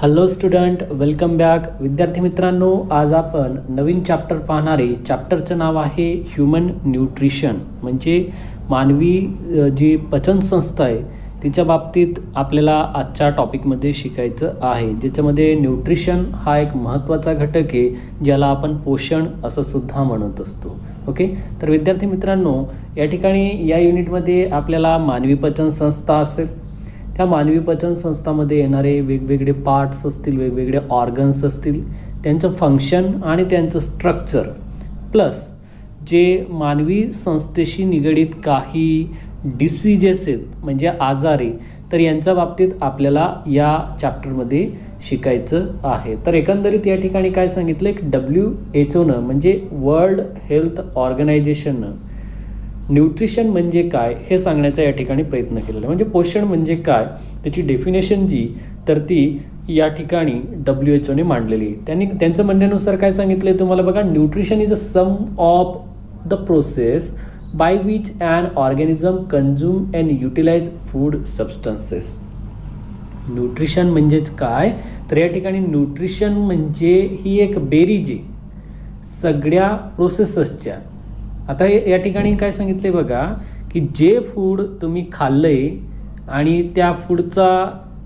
Hello student, welcome back. विद्यार्थी मित्रांनो, आज आपण नवीन चॅप्टर पाहणार आहे. चॅप्टरचं नाव आहे ह्युमन न्यूट्रिशन, म्हणजे मानवी जी पचनसंस्था आहे तिच्या बाबतीत आपल्याला आजच्या टॉपिकमध्ये शिकायचं आहे, ज्याच्यामध्ये न्यूट्रिशन हा एक महत्त्वाचा घटक आहे, ज्याला आपण पोषण असं सुद्धा म्हणत असतो. ओके, तर विद्यार्थी मित्रांनो, या ठिकाणी या युनिटमध्ये आपल्याला मानवी पचनसंस्था असेल, त्या मानवी पचनसंस्थामध्ये येणारे वेगवेगळे पार्ट्स असतील, वेगवेगळे ऑर्गन्स असतील, त्यांचं फंक्शन आणि त्यांचं स्ट्रक्चर, प्लस जे मानवी संस्थेशी निगडीत काही डिसीजेस आहेत म्हणजे आजारी, तर यांच्या बाबतीत आपल्याला या चॅप्टरमध्ये शिकायचं आहे. तर एकंदरीत या ठिकाणी काय सांगितलं की WHO म्हणजे वर्ल्ड हेल्थ ऑर्गनायझेशननं न्यूट्रिशन म्हणजे काय हे सांगण्याचा या ठिकाणी प्रयत्न केलेला आहे. म्हणजे पोषण म्हणजे काय त्याची डेफिनेशन जी तर ती या ठिकाणी WHO मांडलेली आहे. त्यांनी त्यांचं म्हणण्यानुसार काय सांगितलं आहे तुम्हाला बघा, nutrition is a sum of the process by which an organism consume and utilize food substances. Nutrition म्हणजेच काय, तर या ठिकाणी न्यूट्रिशन म्हणजे ही एक बेरीज आहे सगळ्या प्रोसेसेसच्या. आता या ठिकाणी काय सांगितले बघा की जे फूड तुम्ही खाल्लंय आणि त्या फूडचा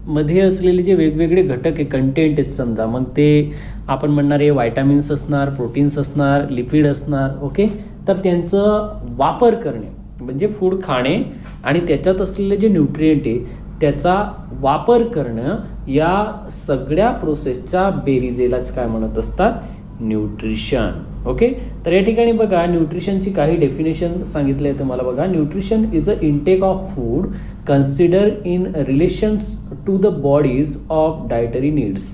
मध्ये असलेले जे वेगवेगळे घटक आहे, कंटेंट आहेत समजा, मग ते आपण म्हणणार आहे व्हायटामिन्स असणार, प्रोटीन्स असणार, लिपिड असणार. ओके, तर त्यांचं वापर करणे म्हणजे फूड खाणे आणि त्याच्यात असलेले जे न्यूट्रिएंट आहे त्याचा वापर करणं, या सगळ्या प्रोसेसच्या बेरीजेलाच काय म्हणत असतात, न्यूट्रिशन. ओके, तर या ठिकाणी बघा न्यूट्रिशनची काही डेफिनेशन सांगितले आहे तुम्हाला बघा. Nutrition is a intake of food consider in relations to the body's of dietary needs.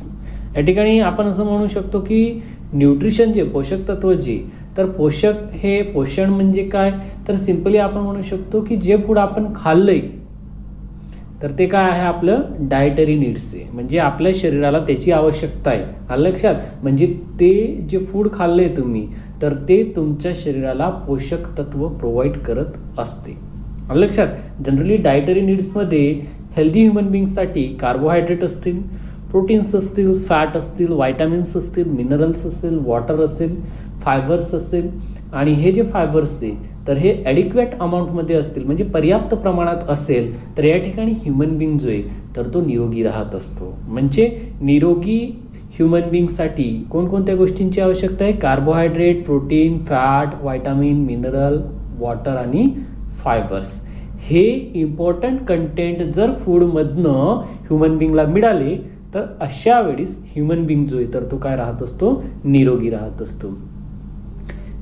या ठिकाणी आपण असं म्हणू शकतो की न्यूट्रिशन जे पोषक तत्व जे, तर पोषक हे पोषण म्हणजे काय, तर सिम्पली आपण म्हणू शकतो की जे फूड आपण खाल्लंय तर ते काय आहे, आपलं डायटरी नीड्स आहे, म्हणजे आपल्या शरीराला त्याची आवश्यकता आहे. आलं लक्षात, म्हणजे ते जे फूड खाल्लंय तुम्ही तर ते तुमच्या शरीराला पोषक तत्व प्रोव्हाइड करत असते. आलं लक्षात. जनरली डायटरी नीड्समध्ये हेल्दी ह्युमन बिंगसाठी कार्बोहायड्रेट असतील, प्रोटीन्स असतील, फॅट असतील, व्हायटामिन्स असतील, मिनरल्स असेल, वॉटर असेल, फायबर्स असेल, आणि हे जे फायबर्स आहे तर हे ॲडिक्वेट अमाऊंटमध्ये असतील म्हणजे पर्याप्त प्रमाणात असेल तर या ठिकाणी ह्युमन बिंग जो आहे तर तो निरोगी राहत असतो. म्हणजे निरोगी ह्युमन बिंगसाठी कोणकोणत्या गोष्टींची आवश्यकता आहे, carbohydrate, protein, fat, vitamin, mineral, water आणि फायबर्स. हे इम्पॉर्टंट कंटेंट जर फूडमधनं ह्युमन बिंगला मिळाले तर अशा वेळेस ह्युमन बिंग जो आहे तर तो काय राहत असतो, निरोगी राहत असतो.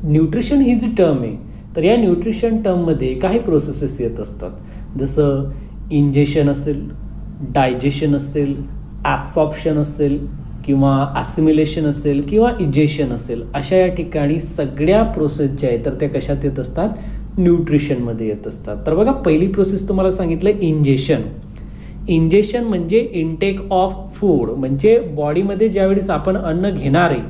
न्यूट्रिशन ही जी टर्म आहे तर या न्यूट्रिशन टर्ममध्ये काही प्रोसेसेस येत असतात, जसं इंजेशन असेल, डायजेशन असेल, ॲब्सॉर्प्शन असेल, किंवा ॲसिमिलेशन असेल, किंवा इजेशन असेल. अशा या ठिकाणी सगळ्या प्रोसेस ज्या आहेत तर त्या कशात येत असतात, न्यूट्रिशनमध्ये येत असतात. तर बघा पहिली प्रोसेस तुम्हाला सांगितलं इंजेशन. इंजेशन म्हणजे इनटेक ऑफ फूड, म्हणजे बॉडीमध्ये ज्यावेळेस आपण अन्न घेणार आहे,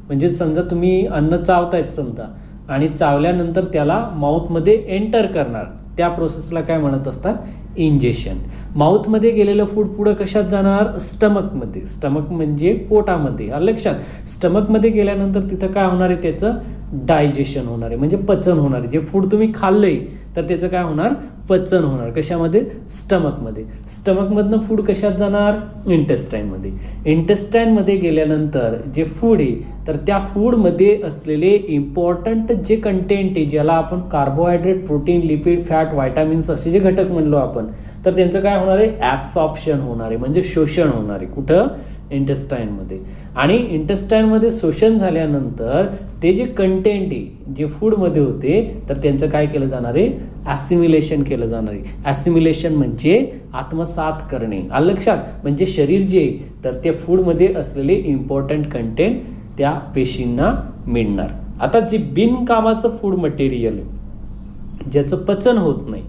म्हणजे समजा तुम्ही अन्न चावतायत समजा आणि चावल्यानंतर त्याला माउथमध्ये एंटर करणार, त्या प्रोसेसला काय म्हणत असतात, इंजेशन. माउथमध्ये गेलेलं फूड पुढं कशात जाणार, स्टमकमध्ये. स्टमक म्हणजे पोटामध्ये. लक्षात, स्टमकमध्ये गेल्यानंतर तिथं काय होणार आहे, त्याचं डायजेशन होणार आहे म्हणजे पचन होणार आहे. जे फूड तुम्ही खाल्लंय तर त्याचं काय होणार, पचन होणार. कशामध्ये, स्टमकमध्ये. स्टमकमधनं फूड कशात जाणार, इंटेस्टाईनमध्ये. इंटेस्टाईनमध्ये गेल्यानंतर जे फूड आहे तर त्या फूडमध्ये असलेले इम्पॉर्टंट जे कंटेंट आहे, ज्याला आपण carbohydrate, protein, lipid, fat, vitamins असे जे घटक म्हणलो आपण, तर त्यांचं काय होणार आहे, ॲब्सॉर्प्शन होणार आहे म्हणजे शोषण होणार आहे. कुठं, इंटेस्टाईनमध्ये. आणि इंटेस्टाईनमध्ये शोषण झाल्यानंतर ते जे कंटेंट आहे जे फूडमध्ये होते तर त्यांचं काय केलं जाणार आहे, ॲसिमिलेशन केलं जाणार आहे. ॲसिमिलेशन म्हणजे आत्मसात करणे. आलं लक्षात, म्हणजे शरीर जे तर त्या फूडमध्ये असलेले इम्पॉर्टंट कंटेंट त्या पेशींना मिळणार. आता जे बिनकामाचं फूड मटेरियल आहे ज्याचं पचन होत नाही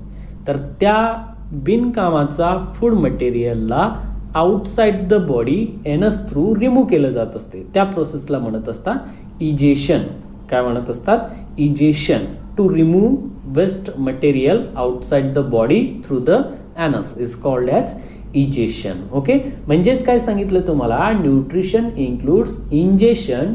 तर त्या बिनकामाचा फूड मटेरियलला आउटसाइड द बॉडी एनस थ्रू रिमूव्ह केलं जात असते. त्या प्रोसेसला म्हणत असतात इजेशन. काय म्हणत असतात, egestion. To remove waste material outside the body through the anus is called as egestion. Okay, म्हणजेच काय सांगितलं तुम्हाला, nutrition includes ingestion,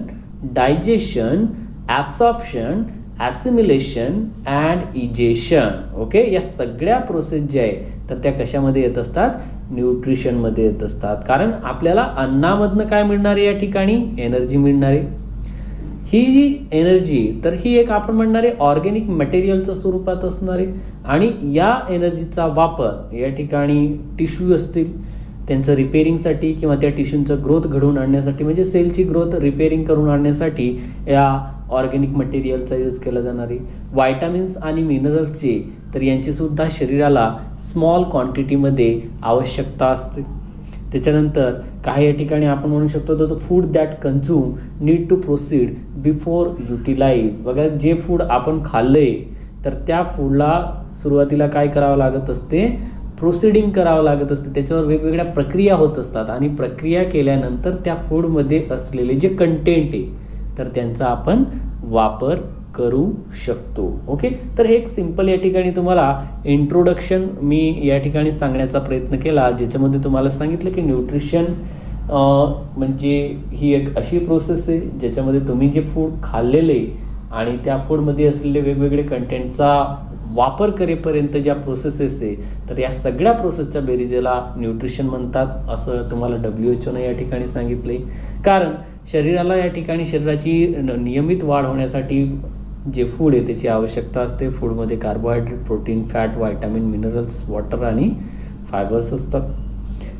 digestion, absorption, assimilation and egestion. Okay, या सगळ्या प्रोसेस ज्या आहे तर त्या कशामध्ये येत असतात, न्यूट्रिशनमध्ये येत असतात. कारण आपल्याला अन्नामधनं काय मिळणार आहे, या ठिकाणी एनर्जी मिळणार आहे. ही जी एनर्जी तर ही एक आपण म्हणणार आहे ऑर्गॅनिक मटेरियलच्या स्वरूपात असणार आहे आणि या एनर्जीचा वापर या ठिकाणी टिश्यू असतील त्यांचं रिपेअरिंगसाठी किंवा त्या टिश्यूंचं ग्रोथ घडवून आणण्यासाठी, म्हणजे सेलची ग्रोथ रिपेअरिंग करून आणण्यासाठी या ऑर्गॅनिक मटेरियलचा यूज केला जाणार आहे. व्हायटामिन्स आणि मिनरल्सचे तर यांचीसुद्धा शरीराला स्मॉल क्वांटिटीमध्ये आवश्यकता असते. त्याच्यानंतर काही या ठिकाणी आपण म्हणू शकतो the food that consume need to proceed before utilise. बघा, जे फूड आपण खाल्लंय तर त्या फूडला सुरुवातीला काय करावं लागत असते, प्रोसिडिंग करावं लागत असते. त्याच्यावर वेगवेगळ्या प्रक्रिया होत असतात आणि प्रक्रिया केल्यानंतर त्या फूडमध्ये असलेले जे कंटेंट आहे तर त्यांचा आपण वापर करू शकतो. ओके, तर हे एक सिंपल या ठिकाणी तुम्हाला इंट्रोडक्शन मी या ठिकाणी सांगण्याचा प्रयत्न केला, ज्याच्यामध्ये तुम्हाला सांगितलं की न्यूट्रिशन म्हणजे ही एक अशी प्रोसेस आहे ज्याच्यामध्ये तुम्ही जे फूड खाल्लेले आणि त्या फूडमध्ये असलेले वेगवेगळे कंटेंटचा वापर करेपर्यंत ज्या प्रोसेसेस आहे तर या सगळ्या प्रोसेसच्या बेरीजेला न्यूट्रिशन म्हणतात, असं तुम्हाला WHO या ठिकाणी सांगितले. कारण शरीराला या ठिकाणी शरीराची नियमित वाढ होण्यासाठी जे फूड आहे त्याची आवश्यकता असते. फूडमध्ये carbohydrate, protein, fat, vitamin, minerals, water आणि फायबर्स असतात.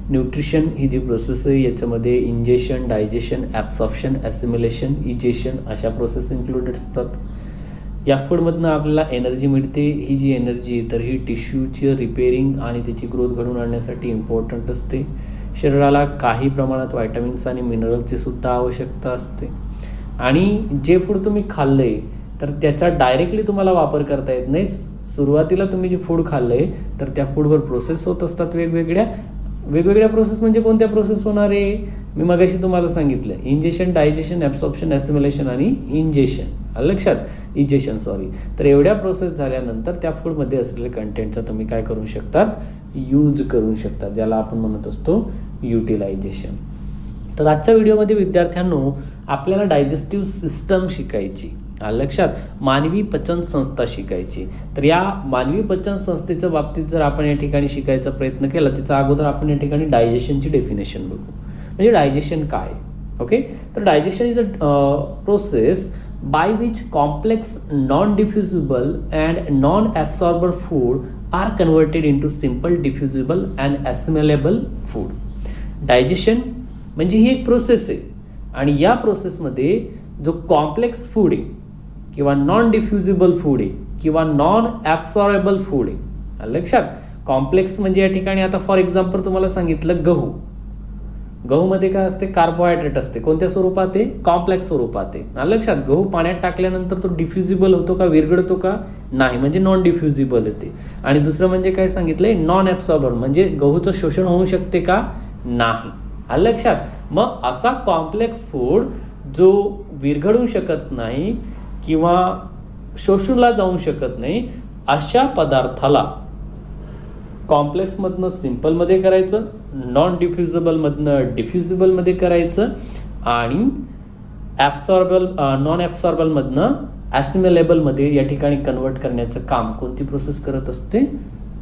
न्यूट्रिशन ही जी प्रोसेस आहे याच्यामध्ये ingestion, digestion, absorption, assimilation, egestion अशा प्रोसेस इन्क्लुडेड असतात. या फूडमधनं आपल्याला एनर्जी मिळते. ही जी एनर्जी तर ही टिश्यूची रिपेअरिंग आणि त्याची ग्रोथ घडवून आणण्यासाठी इम्पॉर्टंट असते. शरीराला काही प्रमाणात व्हायटामिन्स आणि मिनरलची सुद्धा आवश्यकता असते. आणि जे फूड तुम्ही खाल्लंय तर त्याचा डायरेक्टली तुम्हाला वापर करता येत नाही. सुरुवातीला तुम्ही जे फूड खाल्लंय तर त्या फूडवर प्रोसेस होत असतात वेगवेगळ्या प्रोसेस. म्हणजे कोणत्या प्रोसेस होणार आहे, मी मगाशी तुम्हाला सांगितलं, इंजेशन, डायजेशन, ॲब्सॉर्प्शन, ॲसिमिलेशन आणि इजेशन. तर एवढ्या प्रोसेस झाल्यानंतर त्या फूडमध्ये असलेल्या कंटेंटचा तुम्ही काय करू शकतात, यूज करू शकतात, ज्याला आपण म्हणत असतो युटिलायझेशन. तर आजच्या व्हिडिओमध्ये विद्यार्थ्यांनो आपल्याला डायजेस्टिव्ह सिस्टम शिकायची, लक्षात, मानवी पचन संस्था शिकायची. तर या मानवी पचन संस्थेच्या बाबतीत जर आपण या ठिकाणी शिकायचा प्रयत्न केला, त्याचा अगोदर आपण या ठिकाणी डायजेशनची डेफिनेशन बघू. म्हणजे डायजेशन काय. ओके, तर digestion is a process by which complex non-diffusible and non-absorbable food are converted into simple diffusible and assimilable food. Digestion म्हणजे ही एक प्रोसेस आहे आणि या प्रोसेसमध्ये जो कॉम्प्लेक्स फूड आहे किंवा नॉन डिफ्युजिबल फूड आहे किंवा नॉन ॲब्सॉर्बेबल फूड आहे, लक्षात. कॉम्प्लेक्स म्हणजे या ठिकाणी आता फॉर एक्झाम्पल तुम्हाला सांगितलं गहूमध्ये काय असते, कार्बोहायड्रेट असते. कोणत्या स्वरूपात आहे, कॉम्प्लेक्स स्वरूपात आहे, लक्षात. गहू पाण्यात टाकल्यानंतर तो डिफ्युजिबल होतो का, विरघळतो का, नाही, म्हणजे नॉन डिफ्युजिबल येते. आणि दुसरं म्हणजे काय सांगितलंय, नॉन ॲब्सॉर्बर, म्हणजे गहूचं शोषण होऊ शकते का, नाही, लक्षात. मग असा कॉम्प्लेक्स फूड जो विरघळू शकत नाही किंवा शोषूला जाऊ शकत नाही, अशा पदार्थाला कॉम्प्लेक्समधनं सिम्पलमध्ये करायचं, नॉन डिफ्युजिबलमधनं डिफ्युजिबलमध्ये करायचं आणि नॉन ॲब्सॉर्बलमधनं ॲसिमिलेबलमध्ये या ठिकाणी कन्वर्ट करण्याचं काम कोणती प्रोसेस करत असते,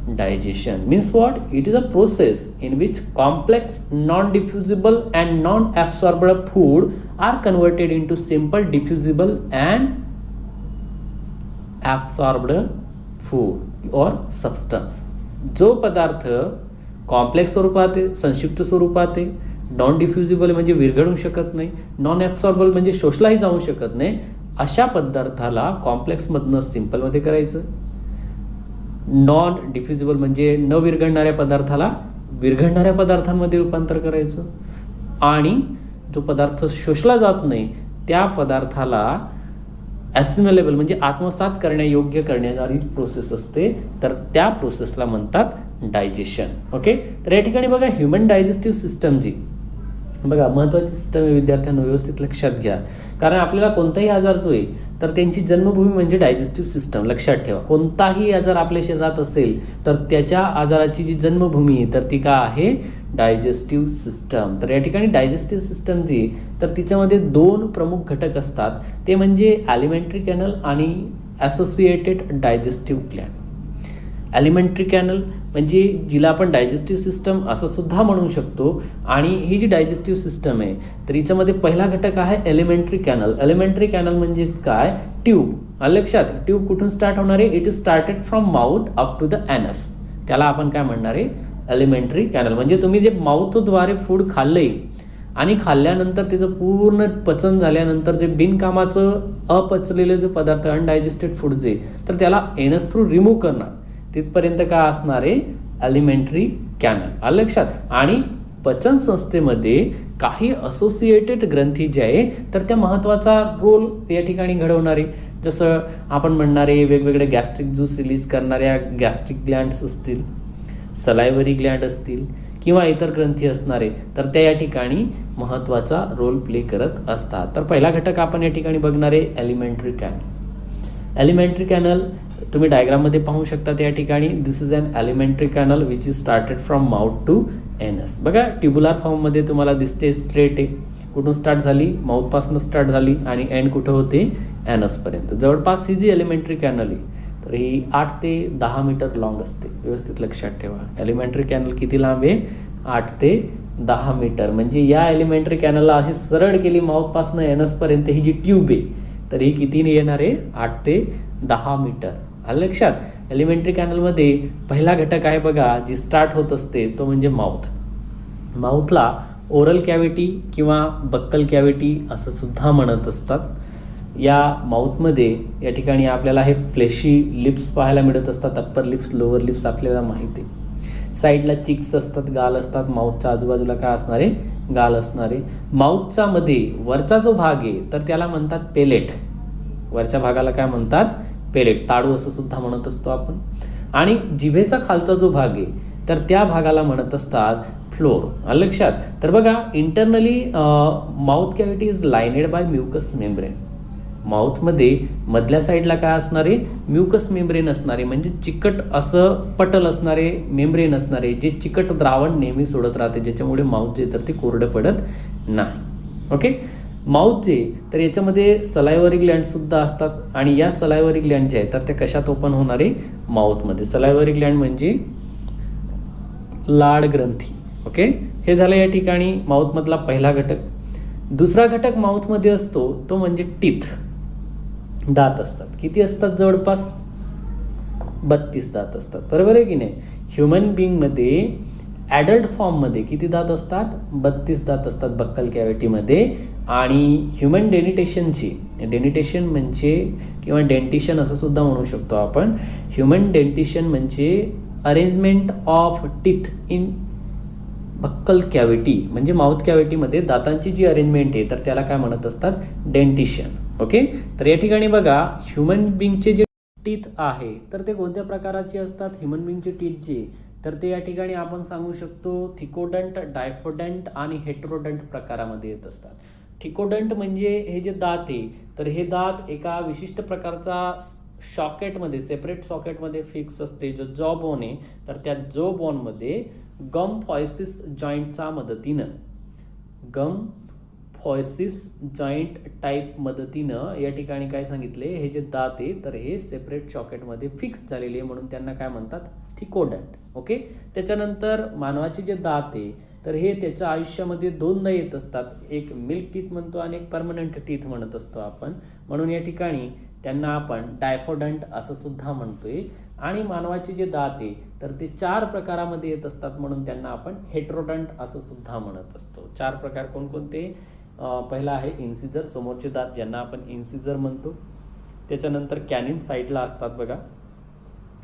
digestion. Means what, it is a process in which complex non diffusible and non absorbed food are converted into simple diffusible and absorbed food or substance. जो पदार्थ कॉम्प्लेक्स स्वरूपात आहे, संक्षिप्त स्वरूपात आहे, नॉन डिफ्युजिबल म्हणजे विरघळू शकत नाही, नॉन ॲब्सॉर्बल म्हणजे शोषलाही जाऊ शकत नाही, अशा पदार्थाला कॉम्प्लेक्समधनं सिम्पलमध्ये करायचं. नॉन डिफ्युजिबल म्हणजे न विरघळणाऱ्या पदार्थाला विरघळणाऱ्या पदार्थांमध्ये रूपांतर करायचं. आणि जो पदार्थ शोषला जात नाही त्या पदार्थाला ॲसिमिलेबल म्हणजे आत्मसात करण्यायोग्य करण्याची प्रोसेस असते, तर त्या प्रोसेसला म्हणतात डायजेशन. ओके, तर या ठिकाणी बघा ह्युमन डायजेस्टिव्ह सिस्टम जी बघा महत्त्वाची सिस्टम आहे विद्यार्थ्यांना, व्यवस्थित लक्षात घ्या. कारण आपल्याला कोणताही आजार जो आहे तर त्यांची जन्मभूमी म्हणजे डायजेस्टिव्ह सिस्टम, लक्षात ठेवा. कोणताही आजार आपल्या शरीरात असेल तर त्याच्या आजाराची जी जन्मभूमी आहे तर ती काय आहे, डायजेस्टिव्ह सिस्टम. तर या ठिकाणी डायजेस्टिव्ह सिस्टम जी तर तिच्यामध्ये 2 प्रमुख घटक असतात, ते म्हणजे ॲलिमेंटरी कॅनल आणि असोसिएटेड डायजेस्टिव्ह ग्लँड. ॲलिमेंटरी कॅनल म्हणजे जिला आपण डायजेस्टिव्ह सिस्टम असं सुद्धा म्हणू शकतो, आणि ही जी डायजेस्टिव्ह सिस्टम आहे तर हिच्यामध्ये पहिला घटक आहे एलिमेंटरी कॅनल. एलिमेंटरी कॅनल म्हणजेच काय, ट्यूब. लक्षात, ट्यूब कुठून स्टार्ट होणार आहे, it is started from mouth up to the anus. त्याला आपण काय म्हणणार आहे, एलिमेंटरी कॅनल. म्हणजे तुम्ही जे माउथद्वारे फूड खाल्लंय आणि खाल्ल्यानंतर त्याचं पूर्ण पचन झाल्यानंतर जे बिनकामाचं अपचलेलं जे पदार्थ अनडायजेस्टेड फूड जे तर त्याला एनस थ्रू रिमूव्ह करणार, तिथपर्यंत काय असणार आहे, एलिमेंटरी कॅनल. लक्षात. आणि पचन संस्थेमध्ये काही असोसिएटेड ग्रंथी जे आहे तर त्या महत्त्वाचा रोल या ठिकाणी घडवणारे, जसं आपण म्हणणारे वेगवेगळे गॅस्ट्रिक ज्यूस रिलीज करणाऱ्या गॅस्ट्रिक ग्लँड्स असतील, सलायवरी ग्लँड असतील किंवा इतर ग्रंथी असणारे, तर त्या या ठिकाणी महत्त्वाचा रोल प्ले करत असतात. तर पहिला घटक आपण या ठिकाणी बघणार आहे एलिमेंटरी कॅनल. एलिमेंटरी कॅनल तुम्ही डायग्राममध्ये पाहू शकता या ठिकाणी. This is an alimentary canal which is started from mouth to anus. बघा ट्युब्युलर फॉर्ममध्ये तुम्हाला दिसते, स्ट्रेट आहे. कुठून स्टार्ट झाली, माउथपासून स्टार्ट झाली आणि एंड कुठं होते, एनसपर्यंत. जवळपास ही जी एलिमेंटरी कॅनल आहे तर ही 8 ते 10 मीटर लॉंग असते. व्यवस्थित लक्षात ठेवा, एलिमेंटरी कॅनल किती लांब आहे, 8 ते 10 मीटर. म्हणजे या एलिमेंटरी कॅनलला अशी सरळ केली माउथपासून एनसपर्यंत ही जी ट्यूब आहे तर ही किती येणार आहे, 8 ते 10 मीटर. लक्षात. एलिमेंटरी कॅनलमध्ये पहिला घटक आहे बघा, जी स्टार्ट होत असते तो म्हणजे माउथ. माउथला ओरल कॅव्हिटी किंवा बक्कल कॅव्हिटी असं सुद्धा म्हणत असतात. या माउथमध्ये या ठिकाणी आपल्याला हे फ्लेशी लिप्स पाहायला मिळत असतात. अप्पर लिप्स, लोअर लिप्स आपल्याला माहिती आहे. साईडला चिक्स असतात, गाल असतात. माउथच्या आजूबाजूला काय असणारे, गाल असणारे. माउथचा मध्ये वरचा जो भाग आहे तर त्याला म्हणतात पेलेट. वरच्या भागाला काय म्हणतात, पेलेट. ताडू असं सुद्धा म्हणत असतो आपण. आणि जिभेचा खालचा जो भाग आहे तर त्या भागाला म्हणत असतात फ्लोर. लक्षात. तर बघा, internally mouth cavity is lined by mucous membrane. माउथमध्ये मधल्या साईडला काय असणारे, म्युकस मेम्ब्रेन असणारे, म्हणजे चिकट असं पटल असणारे मेम्ब्रेन असणारे, जे चिकट द्रावण नेहमी सोडत राहते, ज्याच्यामुळे माउथ जे तर ते कोरडं पडत नाही. ओके. माउथ जे तर याच्यामध्ये सलायवरी ग्लँड सुद्धा असतात, आणि या सलायवरी ग्लँड जे आहे तर ते कशात ओपन होणारे, माउथमध्ये. सलायवरी ग्लँड म्हणजे लाळ ग्रंथी. ओके. हे झालं या ठिकाणी माउथमधला पहिला घटक. दुसरा घटक माउथमध्ये असतो तो म्हणजे टीथ. दात असतात. किती असतात, जवळपास 32 दात असतात. बरोबर आहे की नाही. ह्युमन बिंगमध्ये ॲडल्ट फॉर्ममध्ये किती दात असतात, 32 दात असतात बक्कल कॅव्हिटीमध्ये. आणि ह्युमन डेनिटेशनची, डेनिटेशन म्हणजे किंवा डेंटिशन असं सुद्धा म्हणू शकतो आपण. ह्युमन डेंटिशन म्हणजे arrangement of teeth in buccal cavity, म्हणजे माउथ कॅव्हिटीमध्ये दातांची जी अरेंजमेंट आहे तर त्याला काय म्हणत असतात, डेंटिशन. ओके. तर या ठिकाणी बघा, ह्युमन बिंगचे जे टीथ आहे तर ते कोणत्या प्रकाराचे असतात, ह्युमन बिंगचे टीथ जे तर ते या ठिकाणी आपण सांगू शकतो थिकोडंट, डायफोडंट आणि हेटेरोडंट प्रकारामध्ये येत असतात. थिकोडंट म्हणजे हे जे दात आहे तर हे दात एका विशिष्ट प्रकारचा सॉकेटमध्ये, सेपरेट सॉकेटमध्ये फिक्स असते. जो जॉ बोन आहे तर त्या जॉ बोनमध्ये गम फॉयसिस जॉईंटच्या मदतीनं, गम फॉयसिस जॉईंट टाईप मदतीनं या ठिकाणी काय सांगितले, हे जे दात आहे तर हे सेपरेट सॉकेटमध्ये फिक्स झालेले आहे, म्हणून त्यांना काय म्हणतात, थिकोडंट. ओके. त्याच्यानंतर मानवाचे जे दात आहे तर हे त्याच्या आयुष्यामध्ये 2दा येत असतात. एक मिल्क टीथ म्हणतो आणि एक परमनंट टीथ म्हणत असतो आपण. म्हणून या ठिकाणी त्यांना आपण डायफोडंट असं सुद्धा म्हणतोय. आणि मानवाचे जे दात आहे तर ते 4 प्रकारामध्ये येत असतात, म्हणून त्यांना आपण हेटेरोडंट असं सुद्धा म्हणत असतो. 4 प्रकार कोणकोणते, पहिला आहे इन्सिजर, समोरचे दात ज्यांना आपण इन्सिजर म्हणतो. त्याच्यानंतर कॅनिन साईडला असतात बघा.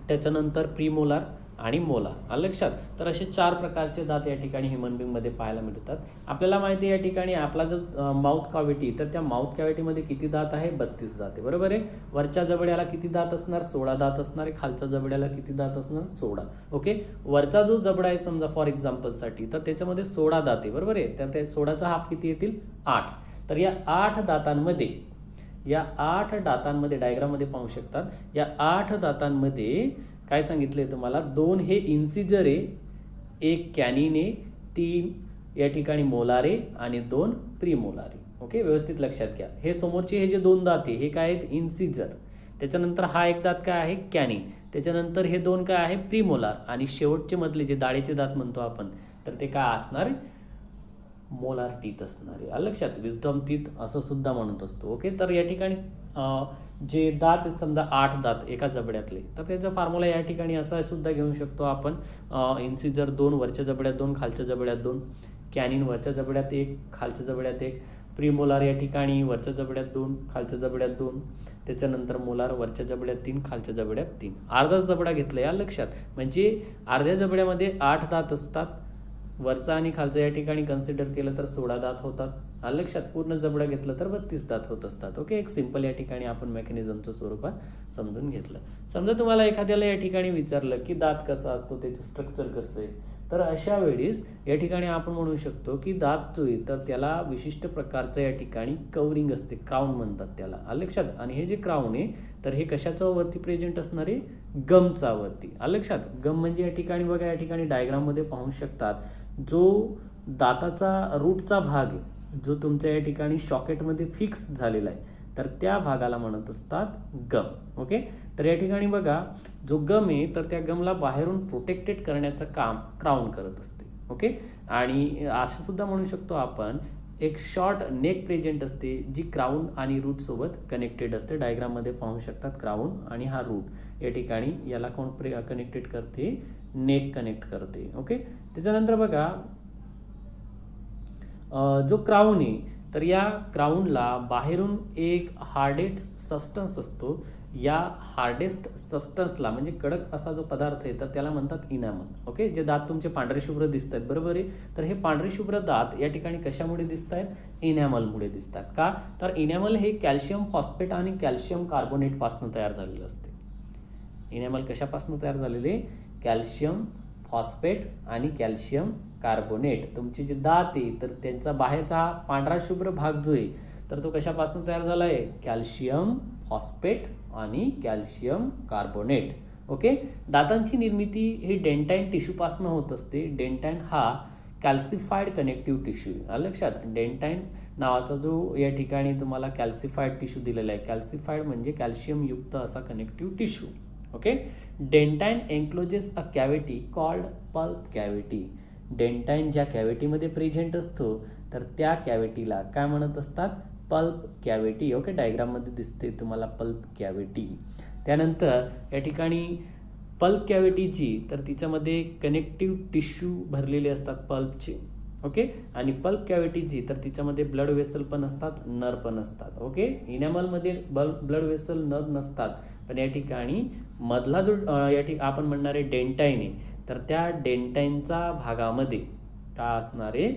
त्याच्यानंतर प्रीमोलार आणि मोलार. लक्षात. तर असे 4 प्रकारचे दात या ठिकाणी ह्युमन बिंगमध्ये पाहायला मिळतात. आपल्याला माहिती आहे या ठिकाणी आपला जो माउथ कॅव्हिटी तर त्या माउथ कॅव्हिटीमध्ये किती दात आहे, 32 दात आहे. बरोबर आहे. वरच्या जबड्याला किती दात असणार, 16 दात असणार आहे. खालच्या जबड्याला किती दात असणार, 16. ओके. वरचा जो जबडा आहे समजा फॉर एक्झाम्पलसाठी तर त्याच्यामध्ये 16 दात आहे. बरोबर आहे. तर त्या 16चा हाफ किती येतील, 8. तर या 8 दातांमध्ये, या 8 दातांमध्ये डायग्राममध्ये पाहू शकतात, या 8 दातांमध्ये काय सांगितले तुम्हाला, 2 हे इन्सिजर आहे, एक कॅनिन आहे 3 या ठिकाणी मोलारे आणि 2 प्रीमोलारे. ओके, व्यवस्थित लक्षात घ्या. हे समोरचे हे जे 2 दात आहे हे काय आहेत, इन्सिजर. त्याच्यानंतर हा एक दात काय आहे, कॅनिन. त्याच्यानंतर हे 2 काय आहे, प्रीमोलार. आणि शेवटचे मधले जे दाढेचे दात म्हणतो आपण, तर ते काय असणार, मोलार टीथ असणार आहे. लक्षात, विजडम टीथ असं सुद्धा म्हणत असतो. ओके, तर या ठिकाणी जे दात समजा 8 दात एका जबड्यातले, तर त्याचा फॉर्म्युला या ठिकाणी असा सुद्धा घेऊ शकतो आपण. इन्सिजर 2, वरच्या जबड्यात 2, खालच्या जबड्यात 2. कॅनिन वरच्या जबड्यात 1, खालच्या जबड्यात 1. प्रीमोलार या ठिकाणी वरच्या जबड्यात 2, खालच्या जबड्यात 2. त्याच्यानंतर मोलार वरच्या जबड्यात 3, खालच्या जबड्यात 3. अर्धाच जबडा घेतला या लक्षात. म्हणजे अर्ध्या जबड्यामध्ये 8 दात असतात. वरचा आणि खालचा या ठिकाणी कन्सिडर केलं तर 16 दात होतात. लक्षात, पूर्ण जबडा घेतलं तर 32 दात होत असतात. ओके, एक सिंपल या ठिकाणी आपण मेकॅनिझमचं स्वरूपात समजून घेतलं. समजा तुम्हाला एखाद्याला या ठिकाणी विचारलं की दात कसा असतो, त्याचं स्ट्रक्चर कसं आहे, तर अशा वेळेस या ठिकाणी आपण म्हणू शकतो की दात जो आहे तर त्याला विशिष्ट प्रकारचं या ठिकाणी कवरिंग असते, क्राऊन म्हणतात त्याला. लक्षात, आणि हे जे क्राऊन आहे तर हे कशाच्या वरती प्रेझेंट असणार आहे, गमचा वरती. लक्षात, गम म्हणजे या ठिकाणी बघा, या ठिकाणी डायग्राममध्ये पाहू शकतात, जो दाताचा रूटचा भाग आहे जो तुमच्या या ठिकाणी शॉकेटमध्ये फिक्स झालेला आहे, तर त्या भागाला म्हणत असतात गम. ओके, तर या ठिकाणी बघा, जो गम आहे तर त्या गमला बाहेरून प्रोटेक्टेड करण्याचं काम क्राऊन करत असते. ओके, आणि असं सुद्धा म्हणू शकतो आपण, एक शॉर्ट नेक प्रेझेंट असते जी क्राऊन आणि रूट सोबत कनेक्टेड असते. डायग्राममध्ये पाहू शकतात, क्राऊन आणि हा रूट या ठिकाणी याला कोण कनेक्टेड करते, नेक कनेक्ट करते. ओके, त्याच्यानंतर बघा, जो क्राऊन आहे तर या क्राऊनला बाहेरून एक हार्डेस्ट सबस्टन्स असतो. या हार्डेस्ट सबस्टन्सला म्हणजे कडक असा जो पदार्थ आहे तर त्याला म्हणतात इनॅमल. ओके, जे दात तुमचे पांढरे शुभ्र दिसत आहेत, बरोबर आहे. तर हे पांढरे शुभ्र दात या ठिकाणी कशामुळे दिसत आहेत, इनॅमलमुळे दिसतात. का, तर इनॅमल हे कॅल्शियम फॉस्फेट आणि कॅल्शियम कार्बोनेट पासून तयार झालेलं असते. इनॅमल कशापासून तयार झालेले, कॅल्शियम फॉस्फेट आणि कॅल्शियम कार्बोनेट. तुमचे जे दात आहे तर त्यांचा बाहेरचा हा पांढरा शुभ्र भाग जो आहे तर तो कशापासून तयार झाला आहे, कॅल्शियम फॉस्फेट आणि कॅल्शियम कार्बोनेट. ओके, दातांची निर्मिती ही डेंटाईन टिश्यूपासून होत असते. डेंटाईन हा कॅल्सिफाईड कनेक्टिव्ह टिश्यू आहे. लक्षात, डेंटाईन नावाचा जो या ठिकाणी तुम्हाला कॅल्सिफाईड टिश्यू दिलेला आहे. कॅल्सिफाईड म्हणजे कॅल्शियम युक्त असा कनेक्टिव्ह टिश्यू. ओके, डेंटाईन एन्क्लोजेस अ कॅव्हिटी कॉल्ड पल्प कॅव्हिटी. डेंटाईन ज्या कॅव्हिटीमध्ये प्रेझेंट असतो तर त्या कॅव्हिटीला काय म्हणत असतात, पल्प कॅव्हिटी. ओके, डायग्राममध्ये दिसते तुम्हाला पल्प कॅव्हिटी. त्यानंतर या ठिकाणी पल्प कॅव्हिटीची तर तिच्यामध्ये कनेक्टिव्ह टिश्यू भरलेले असतात पल्पचे. ओके, आणि पल्प कॅव्हिटीची तर तिच्यामध्ये ब्लड वेसल पण असतात, नर्व पण असतात. ओके, इनॅमलमध्ये ब्लड वेसल, नर्व नसतात, पण या ठिकाणी मधला जो आपण म्हणणारे डेंटाईन आहे तर त्या डेंटाईनचा भागामध्ये काय असणार आहे,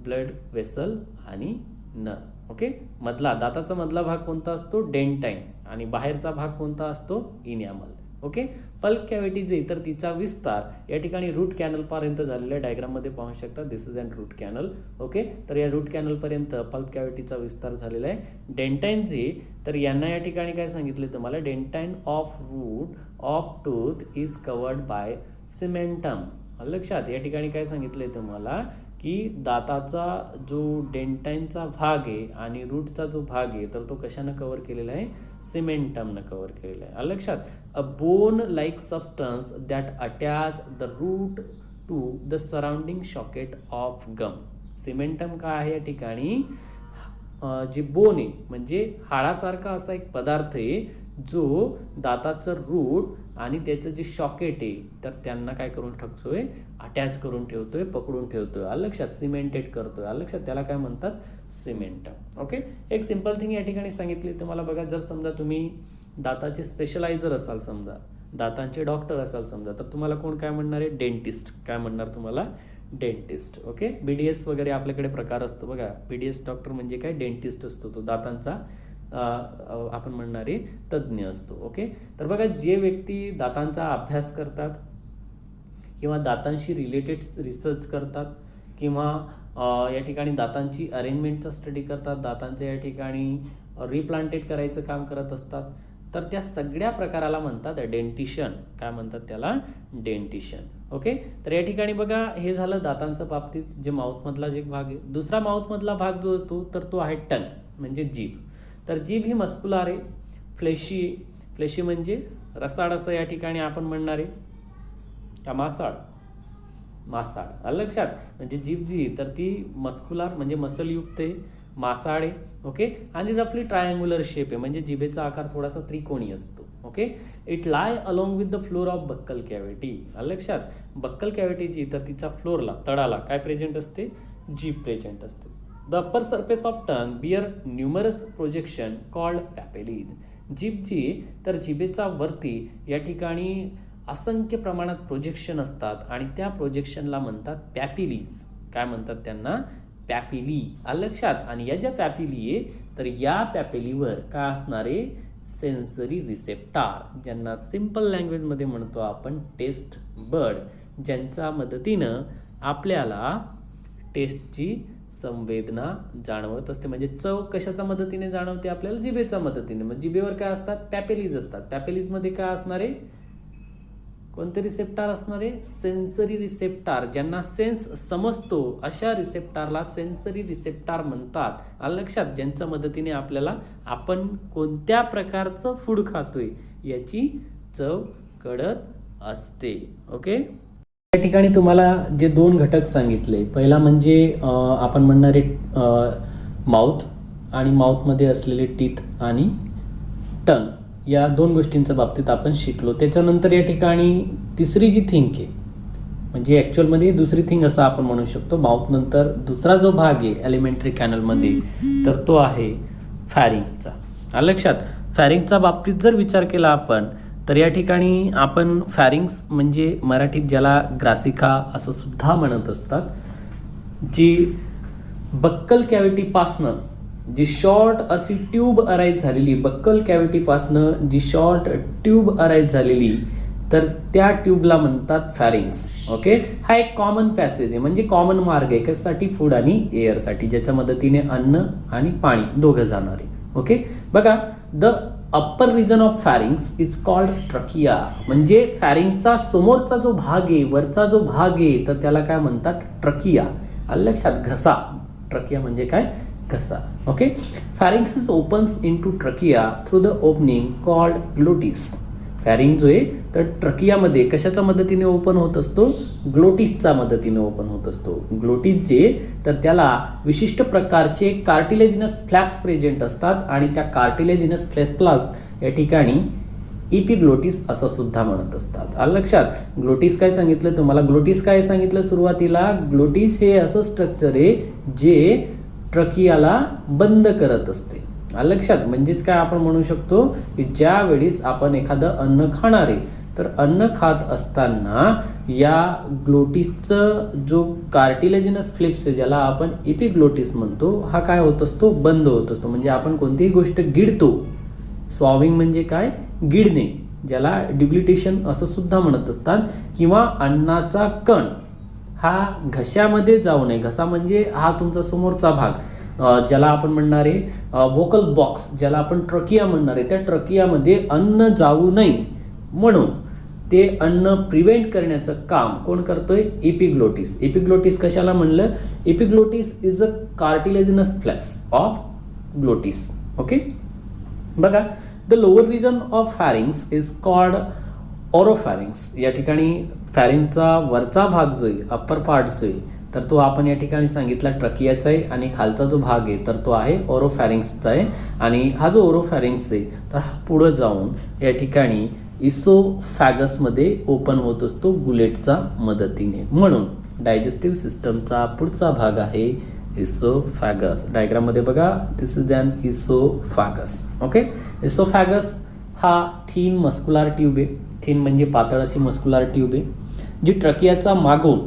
ब्लड वेसल आणि नर्व. ओके, मधला दाताचा मधला भाग कोणता असतो, डेंटाईन, आणि बाहेरचा भाग कोणता असतो, इनॅमल. ओके, पल्प कॅव्हिटी जे तर तिचा विस्तार या ठिकाणी रूट कॅनल पर्यंत झालेला आहे. डायग्राममध्ये पाहू शकता, this is an root canal. Okay, तर या रूट कॅनल पर्यंत पल्प कॅव्हिटीचा विस्तार झालेला आहे. डेंटाईन जे तर यांना या ठिकाणी काय सांगितले तुम्हाला, dentine of root of tooth is covered by cementum. लक्षात, या ठिकाणी काय सांगितलंय तुम्हाला की दाताचा जो डेंटाईनचा भाग आहे आणि रूटचा जो भाग आहे तर तो कशानं कव्हर केलेला आहे, सिमेंटमनं कव्हर केलेला आहे. लक्षात, a bone like substance that attach the root to the surrounding socket of gum. Cementum काय आहे, या ठिकाणी जे बोन आहे म्हणजे हाडासारखा असा एक पदार्थ आहे जो दाताचं रूट आणि त्याचं जे शॉकेट आहे तर त्यांना काय करून ठेवतोय, अटॅच करून ठेवतोय, पकडून ठेवतोय. लक्षात, सिमेंटेड करतोय. लक्षात, त्याला काय म्हणतात, सिमेंटम. ओके, एक सिंपल थिंग या ठिकाणी सांगितली तुम्हाला. बघा, जर समजा तुम्ही दाताचे स्पेशलायझर असाल, समजा दातांचे डॉक्टर असाल समजा, तर तुम्हाला कोण काय म्हणणार आहे, डेंटिस्ट. काय म्हणणार तुम्हाला, डेंटिस्ट. ओके, BDS वगैरे आपल्याकडे प्रकार असतो बघा. BDS डॉक्टर म्हणजे काय, डेंटिस्ट असतो, तो दातांचा आपण म्हणणारे तज्ज्ञ असतो. ओके, तर बघा, जे व्यक्ती दातांचा अभ्यास करतात किंवा दातांशी रिलेटेड रिसर्च करतात किंवा या ठिकाणी दातांची अरेंजमेंटचा स्टडी करतात, दातांच्या या ठिकाणी रिप्लांटेड करायचं काम करत असतात, तर त्या सगळ्या प्रकाराला म्हणतात डेंटिशन. काय म्हणतात त्याला? डेंटिशन. ओके, तर या ठिकाणी बघा हे झालं दातांच्या बाबतीत जे माउथमधला जे भाग आहे. दुसरा माउथमधला भाग जो असतो तर तो आहे टंग म्हणजे जीभ. तर जीभ ही मस्कुलार आहे, फ्लेशी. फ्लेशी म्हणजे रसाळ असं या ठिकाणी आपण म्हणणार आहे का मासाळ? मासाळ. आलं लक्षात? म्हणजे जीभ जी तर ती मस्कुलार म्हणजे मसलयुक्त आहे, मासाळ आहे. ओके, आणि रफली ट्रायंग्युलर शेप आहे म्हणजे जिभेचा आकार थोडासा त्रिकोणी असतो. Okay, it lie along with the floor of buckle cavity. आलं लक्षात? बक्कल कॅव्हिटी जी तर तिच्या फ्लोरला तळाला काय प्रेझेंट असते? जीभ प्रेझेंट असते. The upper surface of tongue bear numerous projection called papillae. जीभ जी तर जिभेचा वरती या ठिकाणी असंख्य प्रमाणात प्रोजेक्शन असतात आणि त्या प्रोजेक्शनला म्हणतात पॅपिलीज. काय म्हणतात त्यांना? पॅपिली. आलं लक्षात? आणि या ज्या पॅपिली आहे तर या पॅपिलीवर काय असणारे? सेन्सरी रिसेप्टार, ज्यांना सिंपल लँग्वेजमध्ये म्हणतो आपण टेस्ट बर्ड, ज्यांच्या मदतीनं आपल्याला टेस्टची संवेदना जाणवत असते. म्हणजे चव कशाच्या मदतीने जाणवते? आपल्याला जिभेच्या मदतीने. मग जिभेवर काय असतात? पॅपेलीज असतात. पॅपेलीजमध्ये काय असणारे? कोणते रिसेप्टार असणारे? Sensory receptor. ज्यांना सेन्स समजतो अशा रिसेप्टारला सेन्सरी रिसेप्टार म्हणतात. आलं लक्षात? ज्यांच्या मदतीने आपल्याला आपण कोणत्या प्रकारचं फूड खातोय याची चव कळत असते. ओके, या ठिकाणी तुम्हाला जे दोन घटक सांगितले, पहिला म्हणजे आपण म्हणणारे माउथ आणि माउथमध्ये असलेले टीथ आणि टंग, या दोन गोष्टींच्या बाबतीत आपण शिकलो. त्याच्यानंतर या ठिकाणी तिसरी जी थिंग आहे म्हणजे ॲक्च्युअलमध्ये दुसरी थिंग असं आपण म्हणू शकतो. माउथ नंतर दुसरा जो भाग आहे एलिमेंटरी कॅनलमध्ये तर तो आहे फॅरिंगचा. आलं लक्षात? फॅरिंगच्या बाबतीत जर विचार केला आपण तर या ठिकाणी आपण फॅरिंग्स म्हणजे मराठीत ज्याला ग्रासिका असं सुद्धा म्हणत असतात, जी बक्कल कॅव्हिटीपासनं जी शॉर्ट अशी ट्यूब अराईज झालेली, बक्कल कॅव्हिटीपासनं जी शॉर्ट ट्यूब अराईज झालेली तर त्या ट्यूबला म्हणतात फॅरिंग्स. ओके, हा एक कॉमन पॅसेज आहे म्हणजे कॉमन मार्ग आहे कशासाठी? फूड आणि एअरसाठी, ज्याच्या मदतीने अन्न आणि पाणी दोघं जाणार आहे. ओके, बघा the upper region of pharynx is called trachea. म्हणजे फॅरिंगचा समोरचा जो भाग आहे, वरचा जो भाग आहे तर त्याला काय म्हणतात? ट्रकिया. आलं लक्षात? घसा. ट्रकिया म्हणजे काय? घसा. Okay, pharynx is opens in to trachea through the opening called glottis. Pharynx जो आहे तर ट्रकियामध्ये कशाच्या मदतीने ओपन होत असतो? ग्लोटिसच्या मदतीने ओपन होत असतो. ग्लोटिस जे तर त्याला विशिष्ट प्रकारचे कार्टिलेजिनस फ्लॅप्स प्रेझेंट असतात आणि त्या कार्टिलेजिनस फ्लॅप्सलाच या ठिकाणी इपिग्लोटिस असं सुद्धा म्हणत असतात. आलं लक्षात? ग्लोटिस काय सांगितलं तुम्हाला? ग्लोटिस काय सांगितलं सुरुवातीला? ग्लोटिस हे असं स्ट्रक्चर आहे जे ट्रकियाला बंद करत असते. आलं लक्षात? म्हणजेच काय आपण म्हणू शकतो की ज्या वेळेस आपण एखादं अन्न खाणार आहे तर अन्न खात असताना या ग्लोटिसचं जो कार्टिलेजिनस फ्लिप्स आहे ज्याला आपण इपिग्लोटिस म्हणतो हा काय होत असतो? बंद होत असतो. म्हणजे आपण कोणतीही गोष्ट गिळतो, स्वॉविंग म्हणजे काय? गिळणे, ज्याला डिग्लिटेशन असं सुद्धा म्हणत असतात, किंवा अन्नाचा कण हा घशामध्ये जाऊ नये. घसा म्हणजे हा तुमचा समोरचा भाग ज्याला आपण म्हणणार आहे व्होकल बॉक्स, ज्याला आपण ट्रकिया म्हणणार आहे, त्या ट्रकियामध्ये अन्न जाऊ नये म्हणून ते अन्न प्रिव्हेंट करण्याचं काम कोण करतोय? इपिग्लोटिस. इपिग्लोटिस कशाला म्हणलं? Epiglottis is a cartilaginous flaps of glottis. Okay, बघा the lower region of pharynx is called oropharynx. या ठिकाणी फॅरिंगचा वरचा भाग जो आहे, अप्पर पार्ट जो आहे तर तो आपण या ठिकाणी सांगितला ट्रकियाचा आहे आणि खालचा जो भाग आहे तर तो आहे ओरोफॅरिंग्सचा आहे. आणि हा जो ओरोफॅरिंग्स आहे तर हा पुढे जाऊन या ठिकाणी इसोफॅगसमध्ये ओपन होत असतो गुलेटच्या मदतीने. म्हणून डायजेस्टिव्ह सिस्टमचा पुढचा भाग आहे इसोफॅगस. डायग्राममध्ये बघा, दिस इज अन इसोफॅगस. ओके, इसोफॅगस हा थीन मस्क्युलर ट्यूब आहे. थीन म्हणजे पातळ अशी मस्क्युलर ट्यूब आहे जी ट्रकियाचा मागून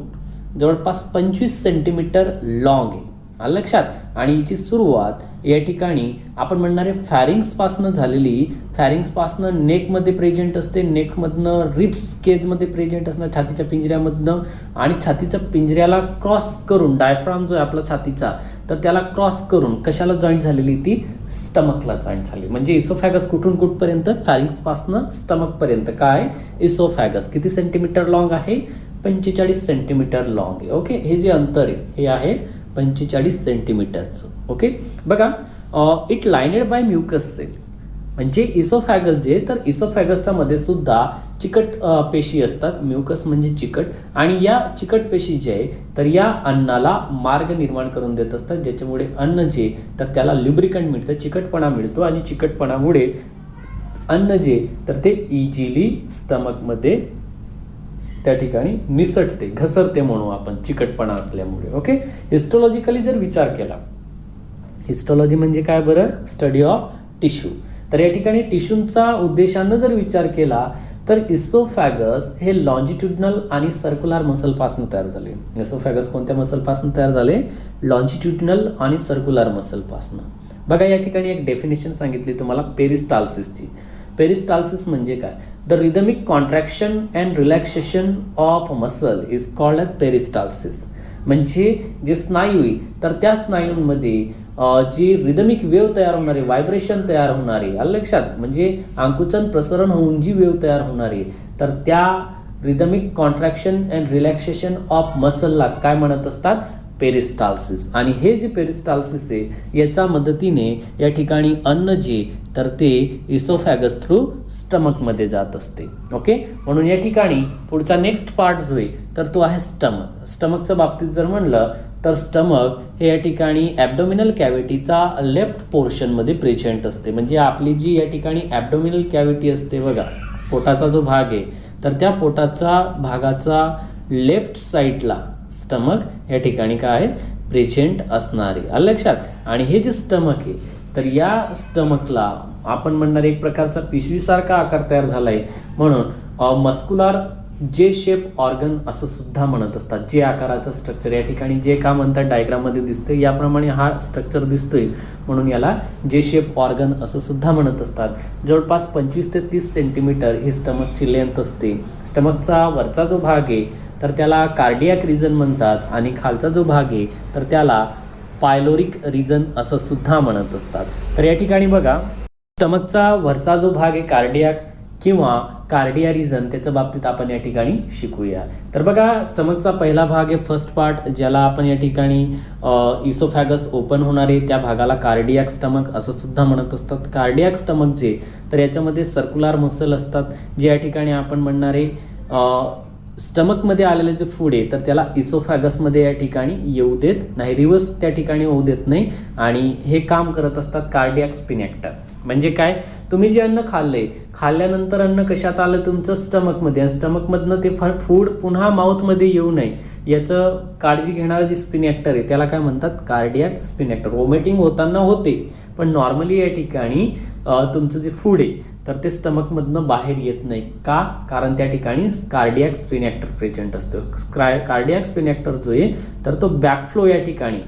जवळपास 25 सेंटीमीटर लॉंग आहे. आलं लक्षात. आणि हिची सुरुवात या ठिकाणी आपण म्हणणारे फॅरिंग्सपासनं झालेली, फॅरिंग्सपासनं नेकमध्ये प्रेझेंट असते, नेकमधनं रिब्स केजमध्ये प्रेझेंट असणं छातीच्या पिंजऱ्यामधनं, आणि छातीच्या पिंजऱ्याला क्रॉस करून डायफ्राम जो आहे आपला छातीचा, तर त्याला क्रॉस करून कशाला जॉईंट झालेली, ती स्टमकला जॉईंट झाली. म्हणजे इसोफॅगस कुठून कुठपर्यंत, फॅरिंग्सपासनं स्टमकपर्यंत काय इसोफॅगस किती सेंटीमीटर लॉंग आहे, 45 सेंटीमीटर लॉंग आहे. ओके, हे जे अंतर आहे हे आहे 45 सेंटीमीटरचं. ओके, बघा इट लाइनेड बाय म्युकस सेल. म्हणजे इसोफॅगस जे, तर इसोफॅगसच्या मध्ये सुद्धा चिकट पेशी असतात. म्युकस म्हणजे चिकट, आणि या चिकट पेशी जे आहे तर या अन्नाला मार्ग निर्माण करून देत असतात, ज्याच्यामुळे अन्न जे तर त्याला ल्युब्रिकंट मिळतं, चिकटपणा मिळतो, आणि चिकटपणामुळे अन्न जे तर ते इझिली स्टमकमध्ये त्या ठिकाणी निसटते, घसरते म्हणू आपण, चिकटपणा असल्यामुळे. ओके, हिस्टोलॉजिकली जर विचार केला, हिस्टोलॉजी म्हणजे काय बरं, स्टडी ऑफ टिश्यू. तर या ठिकाणी टिश्यूंचा उद्देशानं जर विचार केला तर इसोफॅगस हे लॉन्जिट्युडनल आणि सर्क्युलर मसलपासून तयार झाले. इसोफॅगस कोणत्या मसलपासून तयार झाले, लॉन्जिट्युडनल आणि सर्क्युलर मसलपासून. बघा या ठिकाणी एक डेफिनेशन सांगितली तुम्हाला पेरिस्टाल्सिसची. पेरिस्टाल्सिस म्हणजे काय, the rhythmic contraction and relaxation of muscle is called as peristalsis. म्हणजे जे स्नायू आहे तर त्या स्नायूंमध्ये जी रिदमिक वेव तयार होणारे, व्हायब्रेशन तयार होणारे, आलं लक्षात, म्हणजे आकुंचन प्रसरण होऊन जी वेव तयार होणारी, तर त्या rhythmic contraction and relaxation of मसलला काय म्हणत असतात, पेरिस्टाल्सिस. आणि हे जे पेरिस्टाल्सिस आहे याच्या मदतीने या ठिकाणी अन्न जे तर ते इसोफॅगस थ्रू स्टमकमध्ये जात असते. ओके, म्हणून या ठिकाणी पुढचा नेक्स्ट पार्ट जो आहे तर तो आहे स्टमक. स्टमकच्या बाबतीत जर म्हणलं तर स्टमक हे या ठिकाणी ॲब्डोमिनल कॅव्हिटीचा लेफ्ट पोर्शनमध्ये प्रेझेंट असते. म्हणजे आपली जी या ठिकाणी ॲब्डोमिनल कॅव्हिटी असते बघा, पोटाचा जो भाग आहे तर त्या पोटाचा भागाचा लेफ्ट साईडला स्टमक या ठिकाणी काय आहेत, प्रेझेंट असणारे, आलं लक्षात. आणि हे जे स्टमक आहे तर या स्टमकला आपण म्हणणार एक प्रकारचा पिशवीसारखा आकार तयार झालाय, म्हणून मस्क्युलर जे शेप ऑर्गन असं सुद्धा म्हणत असतात. जे आकाराचं स्ट्रक्चर या ठिकाणी जे का म्हणतात डायग्राममध्ये दिसतंय याप्रमाणे हा स्ट्रक्चर दिसतोय, म्हणून याला जे शेप ऑर्गन असं सुद्धा म्हणत असतात. जवळपास 25 ते 30 सेंटीमीटर ही स्टमकची लेंथ असते. स्टमकचा वरचा जो भाग आहे तर त्याला कार्डियाक रिजन म्हणतात, आणि खालचा जो भाग आहे तर त्याला पायलोरिक रिजन असं सुद्धा म्हणत असतात. तर या ठिकाणी बघा स्टमकचा वरचा जो भाग आहे कार्डियाक किंवा कार्डिया रिजन, त्याच्या बाबतीत आपण या ठिकाणी शिकूया. तर बघा स्टमकचा पहिला भाग आहे फर्स्ट पार्ट, ज्याला आपण या ठिकाणी इसोफॅगस ओपन होणारे त्या भागाला कार्डियाक स्टमक असं सुद्धा म्हणत असतात. कार्डियाक स्टमक जे तर याच्यामध्ये सर्क्युलर मसल असतात, जे या ठिकाणी आपण म्हणणारे स्टमकमध्ये आलेले जे फूड आहे तर त्याला इसोफॅगसमध्ये या ठिकाणी येऊ देत नाही, रिव्हर्स त्या ठिकाणी होऊ देत नाही. आणि हे काम करत असतात कार्डियाक स्पिनॅक्टर. म्हणजे काय, तुम्ही जे अन्न खाल्लंय, खाल्ल्यानंतर अन्न कशात आलं, तुमचं स्टमकमध्ये, स्टमकमधनं ते फूड पुन्हा माउथमध्ये येऊ नये याचं काळजी घेणारं जे स्पिनॅक्टर आहे त्याला काय म्हणतात, कार्डियाक स्पिनॅक्टर. वॉमिटिंग होताना होते, पण नॉर्मली या ठिकाणी तुमचं जे फूड आहे तर ते स्टमकमधनं बाहेर येत नाही. का, कारण त्या ठिकाणी कार्डियाक स्पिनॅक्टर प्रेझेंट असतं. कार्डियाक स्पिनॅक्टर जो आहे तर तो बॅकफ्लो या ठिकाणी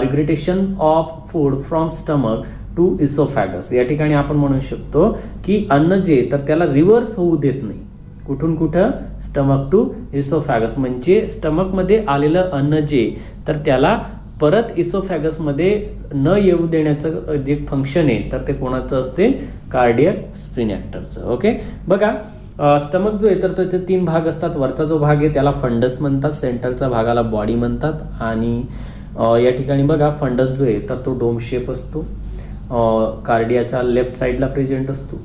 regurgitation of food from stomach to oesophagus, या ठिकाणी आपण म्हणू शकतो की अन्न जे तर त्याला रिव्हर्स होऊ देत नाही. कुठून कुठं, स्टमक टू इसोफॅगस. म्हणजे स्टमकमध्ये आलेलं अन्न जे तर त्याला परत इसोफॅगसमध्ये न येऊ देण्याचं जे फंक्शन आहे तर ते कोणाचं असते, कार्डियाक स्पिनॅक्टरचं. ओके, बघा स्टमक जो आहे तर तो 3 भाग असतात. वरचा जो भाग आहे त्याला फंडस म्हणतात, सेंटरचा भागाला बॉडी म्हणतात, आणि या ठिकाणी बघा फंडस जो आहे तर तो डोम शेप असतो, कार्डियाचा लेफ्ट साईडला प्रेझेंट असतो.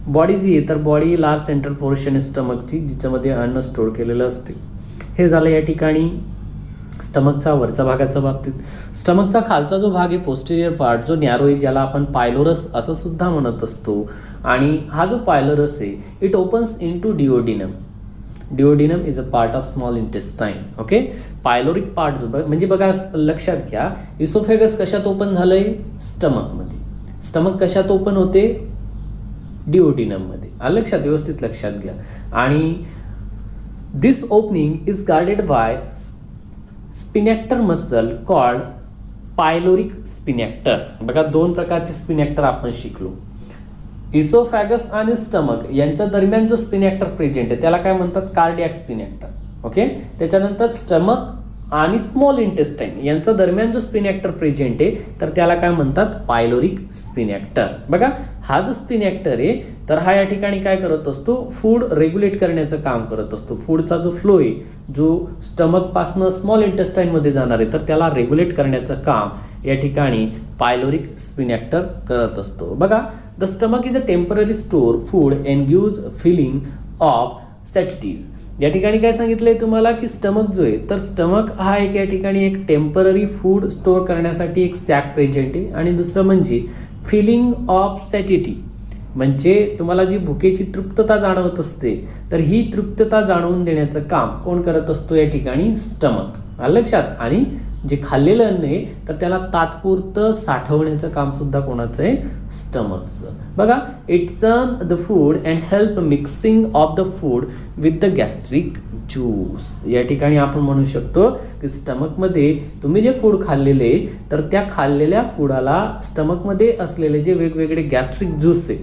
बॉडी जी आहे तर बॉडी लार्ज सेंट्रल पोर्शन आहे स्टमकची, जिच्यामध्ये अन्न स्टोअर केलेलं असते. हे झालं या ठिकाणी स्टमकचा वरचा भागाच्या बाबतीत. स्टमकचा खालचा जो भाग आहे पोस्टेरियर पार्ट जो नॅरो आहे, ज्याला आपण पायलोरस असं सुद्धा म्हणत असतो. आणि हा जो पायलोरस आहे it opens into duodenum. Duodenum is a part of small intestine. Okay, pyloric part जो म्हणजे बघा लक्षात घ्या, इसोफेगस कशात ओपन झालंय, स्टमकमध्ये. स्टमक कशात ओपन होते, डिओडिनममध्ये. लक्षात, व्यवस्थित लक्षात घ्या. आणि this opening is guarded by sphincter muscle called pyloric sphincter. बघा, दोन प्रकारचे स्पिनॅक्टर आपण शिकलो. इसोफॅगस आणि स्टमक यांच्या दरम्यान जो स्पिनॅक्टर प्रेझेंट आहे त्याला काय म्हणतात, कार्डियाक स्पिनॅक्टर. ओके, त्याच्यानंतर स्टमक आणि स्मॉल इंटेस्टाईन यांच्या दरम्यान जो स्पिनॅक्टर प्रेझेंट आहे तर त्याला काय म्हणतात, पायलोरिक स्पिनॅक्टर. बघा, हा जो स्पिनॅक्टर आहे तर हा या ठिकाणी काय करत असतो, फूड रेग्युलेट करण्याचं काम करत असतो. फूडचा जो फ्लो आहे जो स्टमक पासनं स्मॉल इंटेस्टाईन मध्ये जाणार आहे तर त्याला रेग्युलेट करण्याचं काम या ठिकाणी पायलोरिक स्पिनॅक्टर करत असतो. बघा, the stomach is a temporary store food and gives filling of satiety. या ठिकाणी काय सांगितलंय तुम्हाला की स्टमक जो आहे तर स्टमक हा एक या ठिकाणी एक टेम्पररी फूड स्टोअर करण्यासाठी एक सॅक प्रेझेंट आहे. आणि दुसरं म्हणजे फिलिंग ऑफ सॅटिटी, म्हणजे तुम्हाला जी भुकेची तृप्तता जाणवत असते तर ही तृप्तता जाणवून देण्याचं काम कोण करत असतो, या ठिकाणी स्टमक. आलं लक्षात. आणि जे खाल्लेलं अन्न आहे तर त्याला तात्पुरतं साठवण्याचं काम सुद्धा कोणाचं आहे, स्टमकचं. बघा, it's the food and help mixing of the food with the gastric juice. या ठिकाणी आपण म्हणू शकतो की स्टमकमध्ये तुम्ही जे फूड खाल्लेले तर त्या खाल्लेल्या फूडाला स्टमकमध्ये असलेले जे वेगवेगळे गॅस्ट्रिक ज्यूस आहे,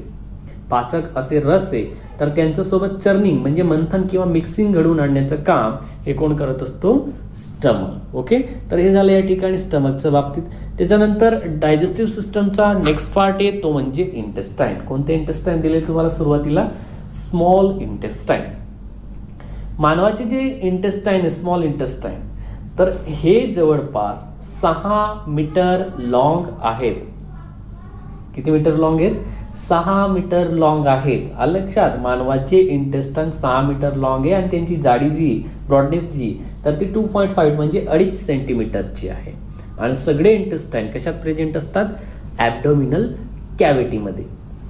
पाचक असे रस आहे तर त्यांच्यासोबत चर्निंग म्हणजे मंथन किंवा मिक्सिंग घडवून आणण्याचं काम हे कोण करत असतो, स्टमक. ओके, तर हे झालं या ठिकाणी स्टमकच्या बाबतीत. त्याच्यानंतर डायजेस्टिव्ह सिस्टमचा नेक्स्ट पार्ट आहे तो म्हणजे इंटेस्टाईन. कोणते इंटेस्टाईन दिले तुम्हाला सुरुवातीला, स्मॉल इंटेस्टाईन. मानवाचे जे इंटेस्टाईन आहे स्मॉल इंटेस्टाईन तर हे जवळपास 6 मीटर लॉंग आहेत. किती मीटर लॉंग आहेत, 6 मीटर लॉंग आहेत. आलं लक्षात. मानवाचे इंटेस्टाईन 6 मीटर लॉंग आहे आणि त्यांची जाडी जी ब्रॉडनेस जी तर ती 2.5 म्हणजे 2.5 सेंटीमीटरची आहे. आणि सगळे इंटेस्टाईन कशात प्रेझेंट असतात, ॲब्डोमिनल कॅव्हिटीमध्ये.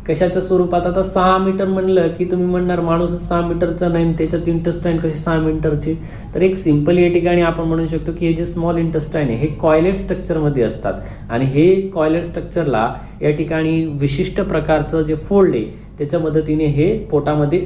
कशाच्या स्वरूपात, आता 6 मीटर म्हणलं की तुम्ही म्हणणार माणूस 6 मीटरचा नाही त्याच्यात इंटेस्टाईन कसे 6 मीटरचे. तर एक सिंपल या ठिकाणी आपण म्हणू शकतो की हे जे स्मॉल इंटेस्टाईन आहे हे कॉयलेट स्ट्रक्चरमध्ये असतात. आणि हे कॉयलेट स्ट्रक्चरला या ठिकाणी विशिष्ट प्रकारचं जे फोल्ड आहे त्याच्या मदतीने हे पोटामध्ये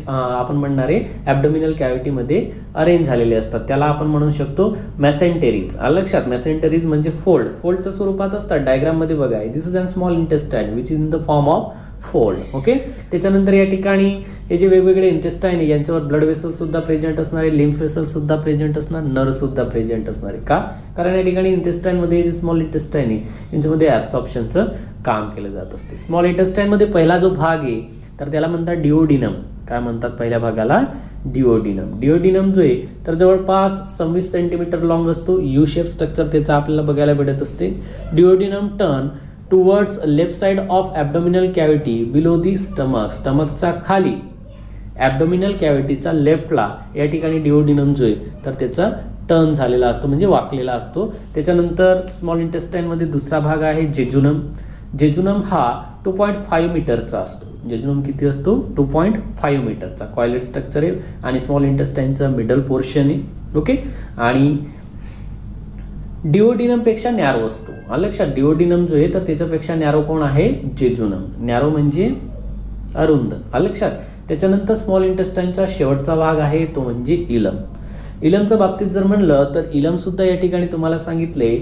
आपण म्हणणार आहे ॲब्डोमिनल कॅव्हिटीमध्ये अरेंज झालेले असतात. त्याला आपण म्हणू शकतो मेसेंटेरीज. आलं लक्षात. मेसेंटेरीज म्हणजे फोल्डच्या स्वरूपात असतात. डायग्राममध्ये बघा, this is a small intestine which is in the form of fold. Okay, त्याच्यानंतर या ठिकाणी हे जे वेगवेगळे इंटेस्टाईन आहे यांच्यावर ब्लड वेसल सुद्धा प्रेझेंट असणार आहे, लिम्फ वेसल सुद्धा प्रेझेंट असणार, नर्व सुद्धा प्रेझेंट असणार आहे. का, कारण या ठिकाणी इंटेस्टाईनमध्ये जे स्मॉल इंटेस्टाईन आहे यांच्यामध्ये ॲब्सॉर्प्शनचं काम केलं जात असते. स्मॉल इंटेस्टाईनमध्ये पहिला जो भाग आहे तर त्याला म्हणतात डिओडिनम. काय म्हणतात पहिल्या भागाला, डिओडिनम. डिओडिनम जो आहे तर जवळपास 26 सेंटीमीटर लॉंग असतो. यू शेप स्ट्रक्चर त्याचा आपल्याला बघायला भेटत असते. Duodenum turn towards left side of abdominal cavity below the stomach. स्टमकचा खाली ॲब्डोमिनल कॅव्हिटीचा लेफ्टला या ठिकाणी डिओडिनम जो आहे तर त्याचा टर्न झालेला असतो म्हणजे वाकलेला असतो. त्याच्यानंतर स्मॉल इंटेस्टाईनमध्ये दुसरा भाग आहे जेजुनम. जेजुनम हा 2.5 मीटरचा असतो. जेजुनम किती असतो, 2.5 मीटरचा. कॉयलेट स्ट्रक्चर आहे आणि स्मॉल इंटेस्टाईनचं मिडल पोर्शन आहे. ओके, आणि डिओडिनमपेक्षा नॅरो असतो. आलं लक्षात. डिओडिनम जो आहे तर त्याच्यापेक्षा नॅरो कोण आहे, जेजुनम. नॅरो म्हणजे अरुंद. आलं लक्षात. त्याच्यानंतर स्मॉल इंटेस्टाईनचा शेवटचा भाग आहे तो म्हणजे इलम. इलमच्या बाबतीत जर म्हणलं तर इलम सुद्धा या ठिकाणी तुम्हाला सांगितले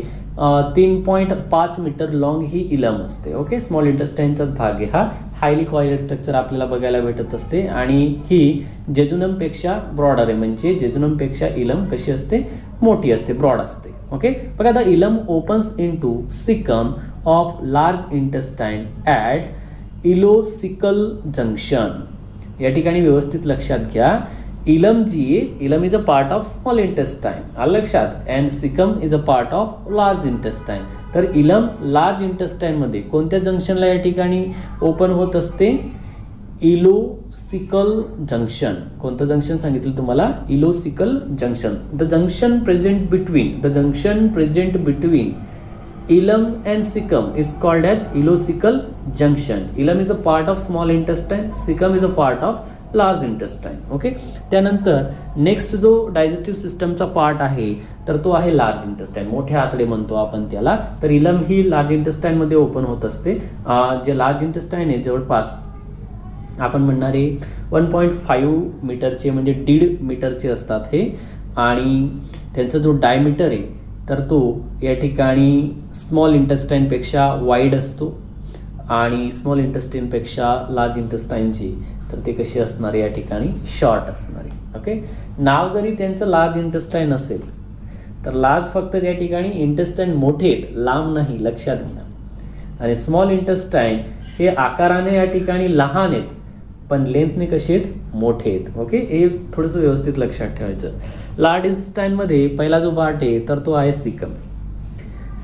3.5 मीटर लॉंग ही इलम असते. ओके, स्मॉल इंटेस्टाईनचाच भाग आहे हा. हायली कॉयलेट स्ट्रक्चर आपल्याला बघायला भेटत असते आणि ही जेजुनमपेक्षा ब्रॉडर आहे. म्हणजे जेजुनमपेक्षा इलम कशी असते, मोठी असते, ब्रॉड असते. ओके, बघा, the ileum opens into caecum of large intestine at ileocaecal junction. या ठिकाणी व्यवस्थित लक्षात घ्या, इलम जी आहे, ileum is a part of small intestine. आलं लक्षात. And caecum is a part of large intestine. तर इलम लार्ज इंटेस्टाईनमध्ये कोणत्या जंक्शनला या ठिकाणी ओपन होत असते, इलोसिकल जंक्शन. कोणतं जंक्शन सांगितलं तुम्हाला, ileocaecal junction. The junction present between ileum and caecum is called as ileocaecal junction. Ileum is a part of small intestine, caecum is a part of large intestine. Okay, त्यानंतर next जो digestive सिस्टमचा part आहे तर तो आहे large intestine. मोठे आतडे म्हणतो आपण त्याला. तर इलम ही लार्ज इंटेस्टाईनमध्ये ओपन होत असते. जे लार्ज इंटेस्टाईन आहे जवळपास आपण म्हणणारे 1.5 मीटरचे म्हणजे 1.5 मीटरचे असतात हे. आणि त्यांचा जो डायमीटर आहे तर तो या ठिकाणी स्मॉल इंटेस्टाईनपेक्षा वाईड असतो आणि स्मॉल इंटेस्टाईनपेक्षा लार्ज इंटेस्टाईनची तर ते कशी असणार या ठिकाणी शॉर्ट असणारी. ओके, नाव जरी त्यांचं लार्ज इंटेस्टाईन असेल तर लार्ज फक्त त्या ठिकाणी इंटेस्टाईन मोठे आहेत, लांब नाही, लक्षात घ्या. आणि स्मॉल इंटेस्टाईन हे आकाराने या ठिकाणी लहान आहेत पण लेंथने कसे आहेत, मोठे आहेत. ओके, हे थोडंसं व्यवस्थित लक्षात ठेवायचं. लार्ज इंटेस्टाईनमध्ये पहिला जो पार्ट आहे तर तो आहे सिकम.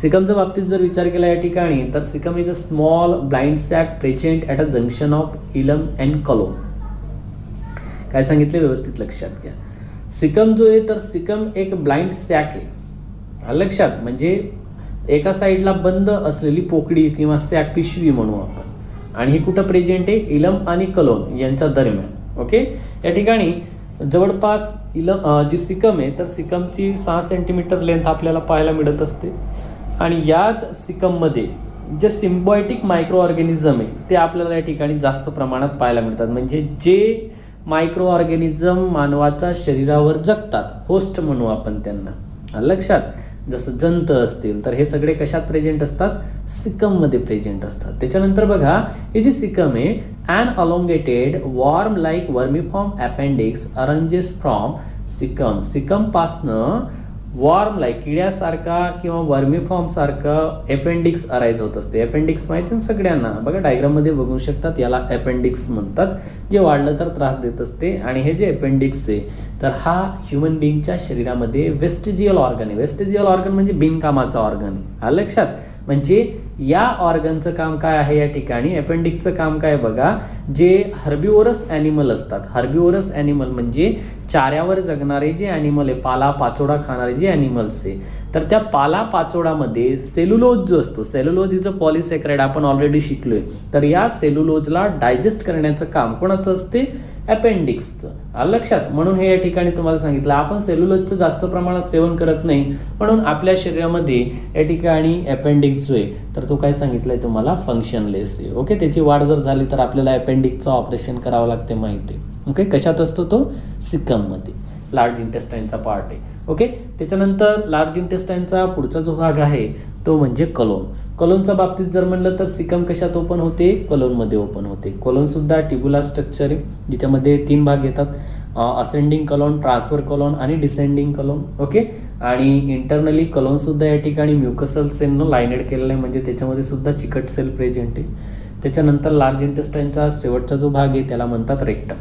सिकमच्या बाबतीत जर विचार केला या ठिकाणी तर caecum is a small blind sac present at a junction of ileum and colon. काय सांगितले व्यवस्थित लक्षात घ्या. सिकम जो आहे तर सिकम एक ब्लाइंड सॅक आहे, लक्षात, म्हणजे एका साईडला बंद असलेली पोकळी किंवा सॅक, पिशवी म्हणू आपण. आणि हे कुठं प्रेझेंट आहे, इलम आणि कलोन यांच्या दरम्यान. ओके, या ठिकाणी जवळपास जी सिकम आहे तर सिकमची 6 सेंटीमीटर लेंथ आपल्याला पाहायला मिळत असते. आणि याच सिकममध्ये जे सिम्बायोटिक मायक्रो ऑर्गॅनिझम आहे ते आपल्याला या ठिकाणी जास्त प्रमाणात पाहायला मिळतात. म्हणजे जे मायक्रो ऑर्गॅनिझम मानवाच्या शरीरावर जगतात, होस्ट म्हणू आपण त्यांना, लक्षात, जसं जंत असतील तर हे सगळे कशात प्रेझेंट असतात, सिकममध्ये प्रेझेंट असतात. त्याच्यानंतर बघा, हे जी सिकम आहे an elongated worm like vermiform appendix arranges from caecum. सिकमपासनं वॉर्म लाईक किड्यासारखा किंवा वर्मिफॉर्म सारखं अपेंडिक्स अराईज होत असते. अपेंडिक्स माहिती ना सगळ्यांना, बघा डायग्राममध्ये बघू शकतात, याला अपेंडिक्स म्हणतात, जे वाढलं तर त्रास देत असते. आणि हे जे अपेंडिक्स आहे तर हा ह्युमन बिईंगच्या शरीरामध्ये वेस्टिजियल ऑर्गन आहे. वेस्टिजियल ऑर्गन म्हणजे बिनकामाचा ऑर्गन आहे, लक्षात. म्हणजे या ऑर्गनचं काम काय आहे या ठिकाणी, अपेंडिक्सचं काम काय बघा, जे हर्बिवोरस ॲनिमल असतात. हर्बिवोरस ॲनिमल म्हणजे चाऱ्यावर जगणारे जे ॲनिमल आहे, पाला पाचोडा खाणारे जे ॲनिमल्स आहे, तर त्या पाला पाचोडामध्ये सेल्युलोज जो असतो, सेल्युलोज इज अ पॉलिसॅकराइड, आपण ऑलरेडी शिकलोय. तर या सेल्युलोजला डायजेस्ट करण्याचं काम कोणाचं असते, अपेंडिक्सचं, लक्षात. म्हणून हे या ठिकाणी तुम्हाला सांगितलं, आपण सेल्युलोजचं जास्त प्रमाणात सेवन करत नाही, म्हणून आपल्या शरीरामध्ये या ठिकाणी अपेंडिक्स जो आहे तर तो काय सांगितलंय तुम्हाला, फंक्शनलेस आहे. ओके, त्याची वाढ जर झाली तर आपल्याला अपेंडिक्सचं ऑपरेशन करावं लागते, माहिती आहे. ओके, कशात असतो तो, सिकममध्ये, लार्ज इंटेस्टाईनचा पार्ट आहे. ओके, त्याच्यानंतर लार्ज इंटेस्टाईनचा पुढचा जो भाग आहे तो म्हणजे कलोन. कलोनच्या बाबतीत जर म्हणलं तर सिकम कशात ओपन होते, कलोनमध्ये ओपन होते. कलोन सुद्धा ट्युब्युलर स्ट्रक्चर आहे, ज्याच्यामध्ये 3 भाग येतात, असेंडिंग कलोन, ट्रान्सफर कलोन आणि डिसेंडिंग कलोन. ओके, आणि इंटरनली कलोन सुद्धा या ठिकाणी म्युकसल सेलनं लायनेड केलेलं आहे, म्हणजे त्याच्यामध्ये सुद्धा चिकट सेल प्रेझेंट आहे. त्याच्यानंतर लार्ज इंटेस्टाईनचा शेवटचा जो भाग आहे त्याला म्हणतात रेक्टम.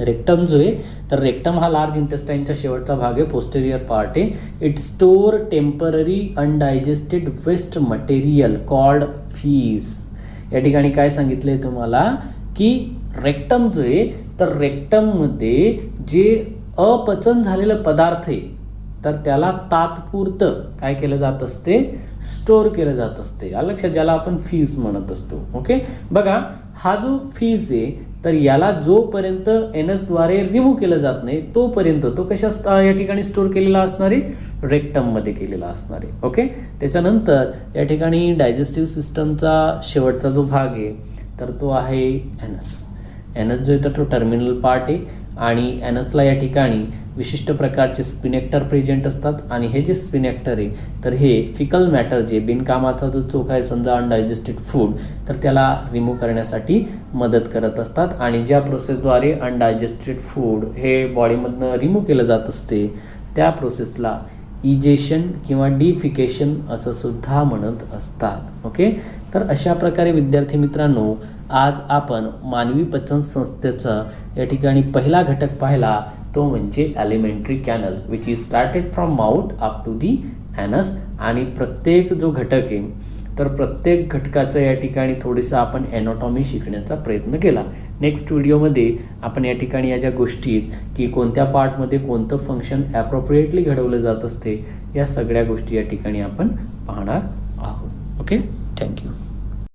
रेक्टम जो आहे तर रेक्टम हा लार्ज इंटेस्टाईनचा शेवटचा भाग आहे, पोस्टेरियर पार्ट आहे. It store temporary undigested waste material called faeces. या ठिकाणी काय सांगितलंय तुम्हाला की रेक्टम जो आहे तर रेक्टममध्ये जे अपचन झालेलं पदार्थ आहे तर त्याला तात्पुरतं काय केलं जात असते, स्टोअर केलं जात असते, लक्षात, ज्याला आपण फीज म्हणत असतो. ओके, बघा, हा जो फीज आहे तर याला जोपर्यंत एनसद्वारे रिमूव्ह केलं जात नाही तोपर्यंत तो कशा या ठिकाणी स्टोअर केलेला असणार आहे, रेक्टममध्ये केलेला असणार आहे. ओके, त्याच्यानंतर या ठिकाणी डायजेस्टिव्ह सिस्टमचा शेवटचा जो भाग आहे तर तो आहे एनस. एनस जो आहे तर तो टर्मिनल पार्ट आहे आणि एनसला या ठिकाणी विशिष्ट प्रकारचे स्पिनेक्टर प्रेझेंट असतात. आणि हे जे स्पिनेक्टर आहे तर हे फिकल मॅटर, जे बिनकामाचा जो चोख आहे समजा अनडायजेस्टेड फूड, तर त्याला रिमूव्ह करण्यासाठी मदत करत असतात. आणि ज्या प्रोसेसद्वारे अनडायजेस्टेड फूड हे बॉडीमधनं रिमूव्ह केलं जात असते त्या प्रोसेसला इजेशन किंवा डिफिकेशन असं सुद्धा म्हणत असतात. ओके, तर अशा प्रकारे विद्यार्थी मित्रांनो आज आपण मानवी पचन संस्थेचा या ठिकाणी पहिला घटक पाहिला, तो म्हणजे alimentary canal, which is started from mouth up to the anus. आणि प्रत्येक जो घटक आहे तर प्रत्येक घटकाचं या ठिकाणी थोडीसं आपण एनाटॉमी शिकण्याचा प्रयत्न केला. नेक्स्ट व्हिडिओमध्ये आपण या ठिकाणी या ज्या गोष्टी आहेत की कोणत्या पार्टमध्ये कोणतं फंक्शन ॲप्रोप्रिएटली घडवलं जात असते या सगळ्या गोष्टी या ठिकाणी आपण पाहणार आहोत. Okay, thank you.